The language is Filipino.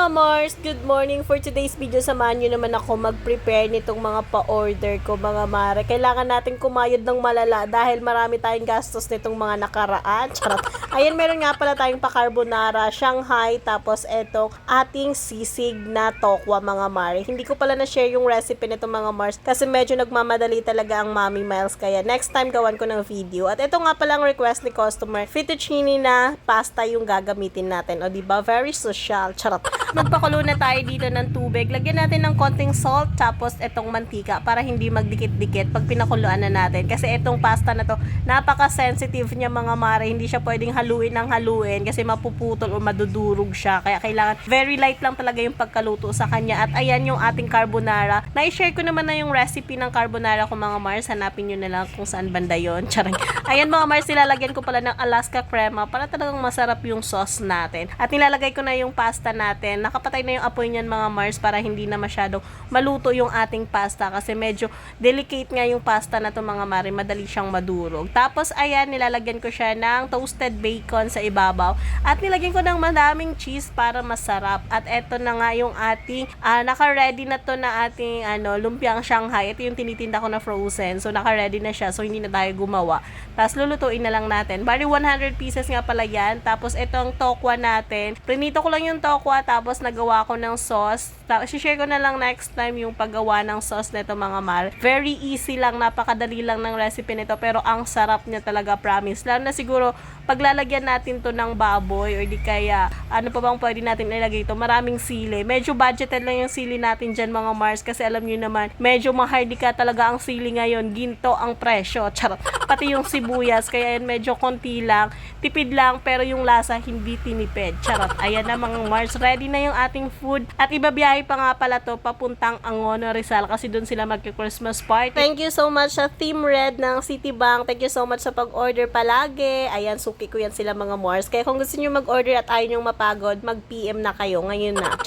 mga Mars! Good morning! For today's video, samahan nyo naman ako mag-prepare nitong mga pa-order ko, mga Mare. Kailangan natin kumayod ng malala dahil marami tayong gastos nitong mga nakaraan. Charot! Ayan, meron nga pala tayong pa-carbonara, Shanghai, tapos etong ating sisig na tokwa, mga Mare. Hindi ko pala na-share yung recipe nitong mga Mars kasi medyo nagmamadali talaga ang Mommy Miles. Kaya next time gawan ko ng video. At ito nga pala ang request ni customer, fettuccine na pasta yung gagamitin natin. O diba? Very social. Charot. Magpakulo na tayo dito ng tubig. Lagyan natin ng konting salt tapos itong mantika para hindi magdikit-dikit pag pinakuluan na natin. Kasi itong pasta na to, napaka-sensitive niya, mga Mare. Hindi siya pwedeng haluin ng haluin kasi mapuputol o madudurog siya. Kaya kailangan very light lang talaga yung pagkaluto sa kanya. At ayan yung ating carbonara. Na-share ko naman na yung recipe ng carbonara ko, mga Mars. Hanapin nyo na lang kung saan banda yun. Charing. Ayan mga Mars, nilalagyan ko pala ng Alaska crema para talagang masarap yung sauce natin. At nilalagay ko na yung pasta natin. Nakapatay na yung apoy niyan, mga Mars, para hindi na masyadong maluto yung ating pasta kasi medyo delicate nga yung pasta na to, mga Mare. Madali siyang madurog. Tapos ayan, nilalagyan ko siya ng toasted bacon sa ibabaw. At nilagyan ko ng madaming cheese para masarap. At eto na nga yung ating naka-ready na to na ating lumpiang Shanghai. Ito yung tinitinda ko na frozen. So naka-ready na siya. So hindi na tayo gumawa. Tapos lulutuin na lang natin. Bali 100 pieces nga pala yan. Tapos itong tokwa natin. Prinito ko lang yung tokwa tapos nagawa ko ng sauce. Tapos share ko na lang next time yung paggawa ng sauce nito, mga Mar. Very easy lang. Napakadali lang ng recipe nito. Pero ang sarap niya talaga, promise. Lalo na siguro paglalagyan natin to ng baboy or di kaya ano pa bang pwede natin ilagay ito. Maraming sili. Medyo budgeted lang yung sili natin dyan, mga Mars. Kasi alam nyo naman, medyo mahardika talaga ang sili ngayon. Ginto ang presyo. Charot. Pati yung sibuyas. Kaya yan medyo konti lang. Tipid lang pero yung lasa hindi tinipid. Charot. Ayan na, mga Mars. Ready na yung ating food. At ibabiyahe pa nga pala to papuntang Angono, Rizal kasi doon sila magki-Christmas party. Thank you so much sa Team Red ng Citibank. Thank you so much sa pag-order palagi. Ayan, suki ko yan sila, mga Mars. Kaya kung gusto niyo mag-order at ayaw nyo mapagod, mag-PM na kayo. Ngayon na.